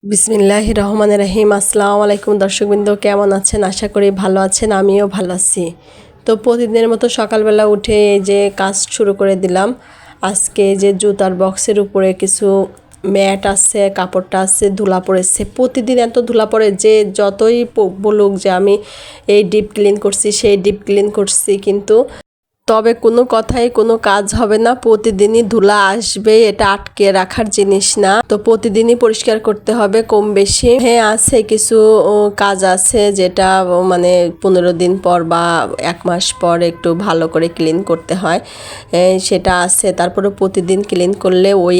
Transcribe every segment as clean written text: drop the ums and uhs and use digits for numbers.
বিসমিল্লাহির রহমানির রহিম। আসসালামু আলাইকুম দর্শকবৃন্দ, কেমন আছেন? আশা করি ভালো আছেন, আমিও ভালো আছি। তো প্রতিদিনের মতো সকালবেলা উঠে এই যে কাজ শুরু করে দিলাম। আজকে যে জুতার বক্সের উপরে কিছু ম্যাট আছে, কাপড়টা আছে, ধুলা পড়েছে। প্রতিদিন এত ধুলা পড়ে যে যতই বলুক যে আমি এই ডিপ ক্লিন করছি, সেই ডিপ ক্লিন করছি, কিন্তু তবে কোনো কথাই কোনো কাজ হবে না। প্রতিদিনই ধুলা আসবে, এটা আটকে রাখার জিনিস না। তো প্রতিদিনই পরিষ্কার করতে হবে কম বেশি। হ্যাঁ, আছে কিছু কাজ আছে যেটা মানে 15 দিন পর বা 1 মাস পর একটু ভালো করে ক্লিন করতে হয়, সেটা আছে। তারপরে প্রতিদিন ক্লিন করলে ওই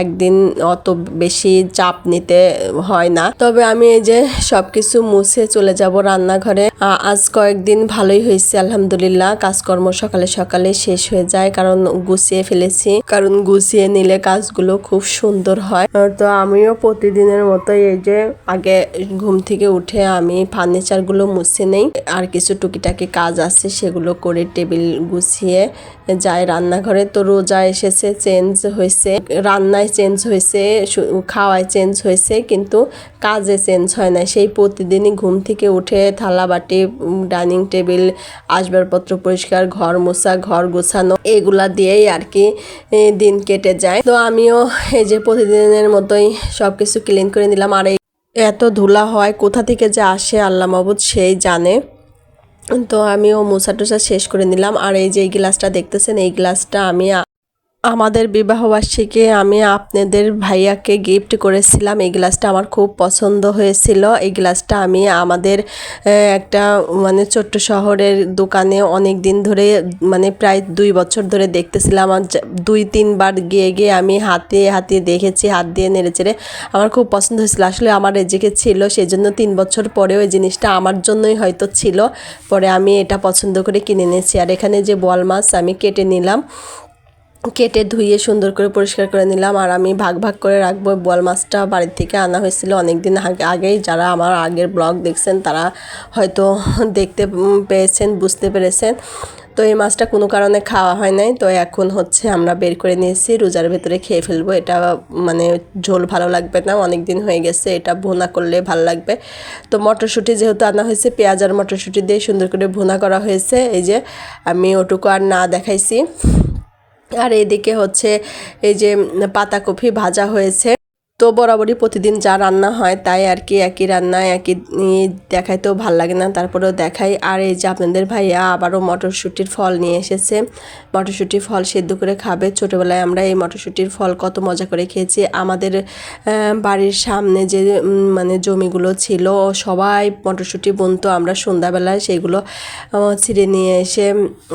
একদিন অত বেশি চাপ নিতে হয় না। তবে আমি এই যে সব কিছু মুছে চলে যাব রান্নাঘরে। আজ কয়েকদিন ভালোই হয়েছে আলহামদুলিল্লাহ। কাজকর্ম সকালে সকালে শেষ হয়ে যায়, কারণ গুছিয়ে ফেলেছি। কারণ গুছিয়ে নিলে কাজগুলো খুব সুন্দর হয়। তো আমিও প্রতিদিনের মতোই এই যে আগে ঘুম থেকে উঠে আমি ফার্নিচারগুলো মুছে নেই, আর কিছু টুকিটাকি কাজ আছে সেগুলো করে টেবিল গুছিয়ে যায় রান্নাঘরে। তো রোজা এসেছে, চেঞ্জ হয়েছে, রান্নায় চেঞ্জ হয়েছে, খাওয়ায় চেঞ্জ হয়েছে, কিন্তু কাজে চেঞ্জ হয় না। সেই প্রতিদিনই ঘুম থেকে উঠে থালা বাটি, ডাইনিং টেবিল, আসবাবপত্র পরিষ্কার, ঘর মোছা, ঘর গোছানো, এগুলা দিয়েই আর কি দিন কেটে যায়। তো আমিও এই যে প্রতিদিনের মতোই সব কিছু ক্লিন করে নিলাম। আর এত ধুলা হয় কোথা থেকে যে আসে আল্লাহ মাবুদ সেই জানে। তো আমিও মোছা টোছা শেষ করে নিলাম। আর এই যে এই গ্লাসটা দেখতেছেন, এই গ্লাসটা আমি আমাদের বিবাহবার্ষিকী আমি আপনাদের ভাইয়াকে গিফট করেছিলাম। এই গ্লাসটা আমার খুব পছন্দ হয়েছিল। এই গ্লাসটা আমি আমাদের একটা মানে ছোট্ট শহরের দোকানে অনেক দিন ধরে, মানে প্রায় 2 বছর ধরে দেখতেছিলাম। 2-3 বার গিয়ে আমি হাতে দেখেছি, হাত দিয়ে নেড়েচেড়ে। আমার খুব পছন্দ হয়েছিল। আসলে আমার রেজেকে ছিল, সেই জন্য 3 বছর পরেও এই জিনিসটা আমার জন্যই হয়তো ছিল। পরে আমি এটা পছন্দ করে কিনে নিয়েছি। আর এখানে যে বোয়াল মাছ আমি কেটে নিলাম, কেটে ধুয়ে সুন্দর করে পরিষ্কার করে নিলাম। আর আমি ভাগ ভাগ করে রাখবো। বোয়াল মাছটা বাড়ির থেকে আনা হয়েছিল অনেক দিন আগেই। যারা আমার আগের ব্লগ দেখছেন তারা হয়তো দেখতে পেয়েছেন, বুঝতে পেরেছেন। তো এই মাছটা কোনো কারণে খাওয়া হয় নাই, তো এখন হচ্ছে আমরা বের করে নিয়েছি, রোজার ভেতরে খেয়ে ফেলবো। এটা মানে ঝোল ভালো লাগবে না, অনেক দিন হয়ে গেছে, এটা ভুনা করলে ভালো লাগবে। তো মটরশুঁটি যেহেতু আনা হয়েছে, পেঁয়াজ আর মটরশুঁটি দিয়ে সুন্দর করে ভুনা করা হয়েছে। এই যে আমি ওটুকু আর না দেখাইছি। আর এইদিকে হচ্ছে এই যে পাতাকপি ভাজা হয়েছে। তো বরাবরই প্রতিদিন যা রান্না হয় তাই আর কি, একই রান্না একই দেখাইতেও ভাল লাগে না, তারপরেও দেখাই। আর এই যে আপনাদের ভাইয়া আবারও মটরশুঁটির ফল নিয়ে এসেছে। মটরশুঁটির ফল সেদ্ধ করে খাবে। ছোটোবেলায় আমরা এই মটরশুঁটির ফল কত মজা করে খেয়েছি। আমাদের বাড়ির সামনে যে মানে জমিগুলো ছিল, সবাই মটরশুঁটি বুনতো। আমরা সন্ধ্যাবেলায় সেগুলো ছিঁড়ে নিয়ে এসে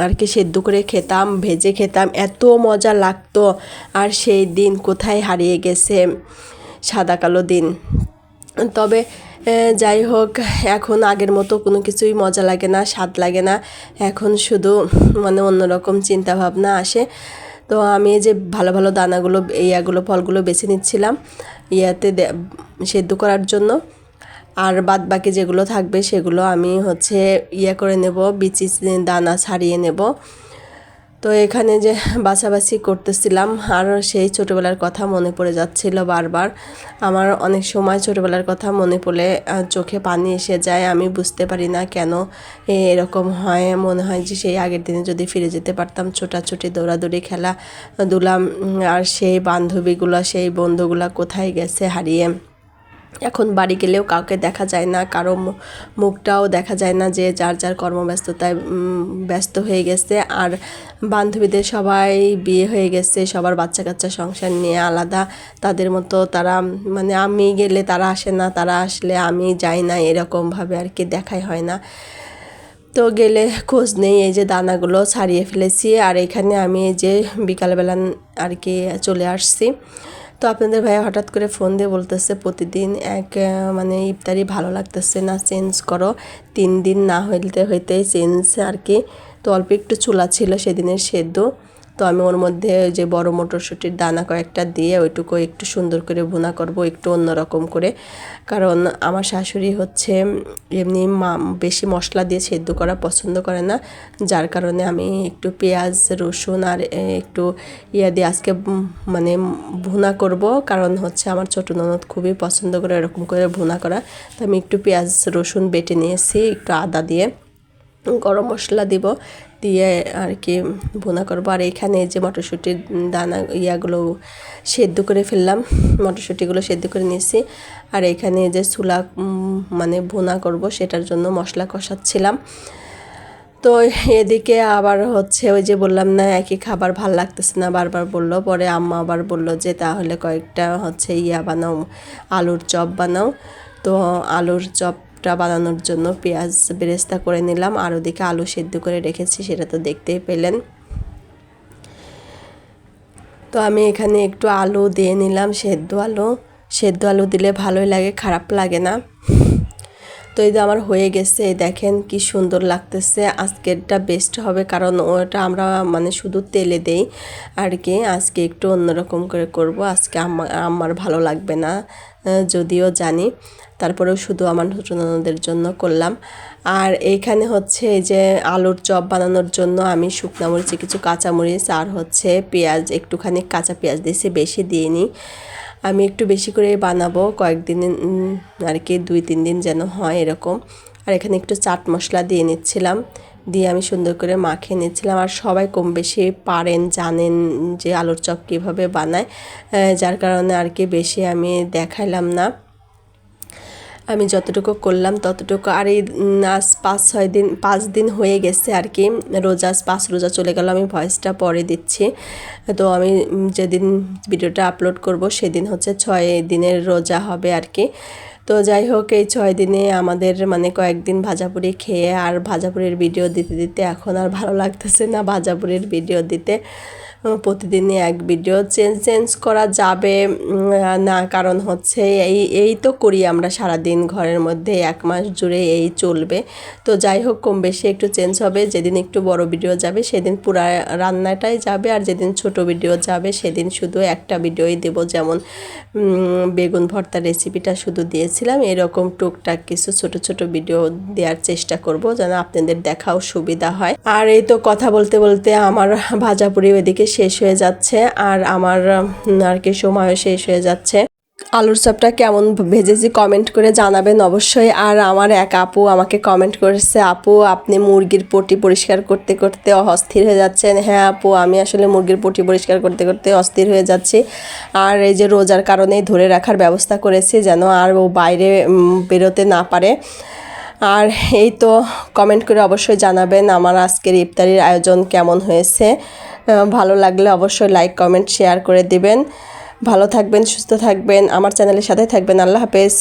আর কি সেদ্ধ করে খেতাম, ভেজে খেতাম, এত মজা লাগতো। আর সেই দিন কোথায় হারিয়ে গেছে, সাদা কালো দিন। তবে যাই হোক, এখন আগের মতো কোনো কিছুই মজা লাগে না, স্বাদ লাগে না। এখন শুধু মানে অন্যরকম চিন্তা ভাবনা আসে। তো আমি যে ভালো ভালো দানাগুলো, ফলগুলো বেছে নিচ্ছিলাম সেদ্ধ করার জন্য। আর বাদ বাকি যেগুলো থাকবে সেগুলো আমি হচ্ছে করে নেব, বিচি দানা ছাড়িয়ে নেব। তো এখানে যে বাছাবাছি করতেছিলাম, আর সেই ছোটোবেলার কথা মনে পড়ে যাচ্ছিল বারবার। আমার অনেক সময় ছোটোবেলার কথা মনে পড়লে চোখে পানি এসে যায়। আমি বুঝতে পারি না কেন এরকম হয়। মনে হয় যে সেই আগের দিনে যদি ফিরে যেতে পারতাম, ছোটাছুটি, দৌড়াদৌড়ি, খেলাধুলা, আর সেই বান্ধবীগুলো, সেই বন্ধুগুলো কোথায় গেছে হারিয়ে। এখন বাড়ি গেলেও কাউকে দেখা যায় না, কারো মুখটাও দেখা যায় না, যে যার যার কর্মব্যস্ততায় ব্যস্ত হয়ে গেছে। আর বান্ধবীদের সবাই বিয়ে হয়ে গেছে, সবার বাচ্চা কাচ্চা, সংসার নিয়ে আলাদা। তাদের মতো তারা, মানে আমি গেলে তারা আসে না, তারা আসলে আমি যাই না, এরকমভাবে আর কি দেখাই হয় না। তো গেলে খোঁজ নেই। এই যে দানাগুলো ছাড়িয়ে ফেলেছি। আর এখানে আমি এই যে বিকালবেলা আর কি চলে আসছি। তো আপনাদের ভাইয়া হঠাৎ করে ফোন দিয়ে বলতেছে প্রতিদিন মানে ইফতারি ভালো লাগতেছে না, চেঞ্জ করো। 3 দিন না হইতেই চেঞ্জ আর কি। তো অল্প একটু চুলা ছিল সেদিনের সেদ্ধ, তো আমি ওর মধ্যে যে বড় মটরশুঁটির দানা কয়েকটা দিয়ে ওইটুকু একটু সুন্দর করে ভুনা করব, একটু অন্যরকম করে। কারণ আমার শাশুড়ি হচ্ছে এমনি বেশি মশলা দিয়ে সেদ্ধ করা পছন্দ করে না, যার কারণে আমি একটু পেঁয়াজ রসুন আর একটু দিয়ে আজকে মানে ভুনা করব। কারণ হচ্ছে আমার ছোটো ননদ খুবই পছন্দ করে এরকম করে ভুনা করা। তো আমি একটু পেঁয়াজ রসুন বেটে নিয়েছি, একটু আদা দিয়ে গরম মশলা দিব, দিয়ে আর কি ভুনা করবো। আর এখানে যে মটরশুঁটির দানা ইয়াগুলো সেদ্ধ করে ফেললাম, মটরশুঁটিগুলো সেদ্ধ করে নিয়েছি। আর এখানে যে চুলা মানে ভুনা করব সেটার জন্য মশলা কষাচ্ছিলাম। তো এদিকে আবার হচ্ছে ওই যে বললাম না একই খাবার ভাল লাগতেছে না বারবার বললো, পরে আম্মা আবার বলল যে তাহলে কয়েকটা হচ্ছে বানাও, আলুর চপ বানাও। তো আলুর চপটা বানানোর জন্য পেঁয়াজ বেরেস্তা করে নিলাম, আর ওদিকে আলু সেদ্ধ করে রেখেছি, সেটা তো দেখতেই পেলেন। তো আমি এখানে একটু আলু দিয়ে নিলাম, সেদ্ধ আলু দিলে ভালোই লাগে, খারাপ লাগে না। তো এই যে আমার হয়ে গেছে, দেখেন কি সুন্দর লাগতেছে। আজকেরটা বেস্ট হবে, কারণ ওটা আমরা মানে শুধু তেলে দেই আর কি। আজকে একটু অন্যরকম করে করব। আজকে আমার ভালো লাগবে না যদিও জানি, তারপরেও শুধু আমার ছোটো ননদের জন্য করলাম। আর এইখানে হচ্ছে এই যে আলুর চপ বানানোর জন্য আমি শুকনো মরিচে কিছু কাঁচামরিচ আর হচ্ছে পেঁয়াজ, একটুখানি কাঁচা পেঁয়াজ দিয়েছি, বেশি দিইনি। আমি একটু বেশি করে বানাবো, কয়েকদিন আর কি 2-3 দিন যেন হয় এরকম। আর এখানে একটু চাট মশলা দিয়ে নিচ্ছিলাম, দিয়ে আমি সুন্দর করে মাখিয়ে নিচ্ছিলাম। আর সবাই কম বেশি পারেন, জানেন যে আলুর চপ কীভাবে বানায়, যার কারণে আর কি বেশি আমি দেখাইলাম না। আমি যতটুকু করলাম ততটুকু। আর এই আজ 5 দিন হয়ে গেছে আর কি রোজা, 5 রোজা চলে গেল। আমি ভয়েসটা পরে দিচ্ছি। তো আমি যেদিন ভিডিওটা আপলোড করব সেদিন হচ্ছে 6 দিনের রোজা হবে আর কি। তো যাই হোক, এই 6 দিনে আমাদের মানে কয়েকদিন ভাজাপুরি খেয়ে আর ভাজাপুরির ভিডিও দিতে দিতে এখন আর ভালো লাগতেছে না ভাজাপুরির ভিডিও দিতে। প্রতিদিনই এক ভিডিও চেঞ্জ করা যাবে না, কারণ হচ্ছে এই তো করি আমরা সারাদিন ঘরের মধ্যে, 1 মাস জুড়ে এই চলবে। তো যাই হোক, কম বেশি একটু চেঞ্জ হবে। যেদিন একটু বড় ভিডিও যাবে সেদিন পুরা রান্নাটাই যাবে, আর যেদিন ছোট ভিডিও যাবে সেদিন শুধু একটা ভিডিওই দেব। যেমন বেগুন ভর্তার রেসিপিটা শুধু দিয়েছিলাম, এরকম টুকটাক কিছু ছোট ছোট ভিডিও দেওয়ার চেষ্টা করব যেন আপনাদের দেখাও সুবিধা হয়। আর এই তো কথা বলতে বলতে আমার ভাজাপুরি ওইদিকে শেষ হয়ে যাচ্ছে, আর আমার আর কি সময়ও শেষ হয়ে যাচ্ছে। আলুর চপটা কেমন ভেজেছি কমেন্ট করে জানাবেন অবশ্যই। আর আমার এক আপু আমাকে কমেন্ট করেছে, আপু আপনি মুরগির পটি পরিষ্কার করতে করতে অস্থির হয়ে যাচ্ছেন। হ্যাঁ আপু, আমি আসলে মুরগির পটি পরিষ্কার করতে করতে অস্থির হয়ে যাচ্ছি। আর এই যে রোজার কারণেই ধরে রাখার ব্যবস্থা করেছি যেন আর ও বাইরে বেরোতে না পারে। আর এই তো কমেন্ট করে অবশ্যই জানাবেন আমার আজকের ইফতারির আয়োজন কেমন হয়েছে। ভালো লাগলে অবশ্যই লাইক কমেন্ট শেয়ার করে দিবেন। ভালো থাকবেন, সুস্থ থাকবেন, আমার চ্যানেলের সাথে থাকবেন। আল্লাহ হাফেজ।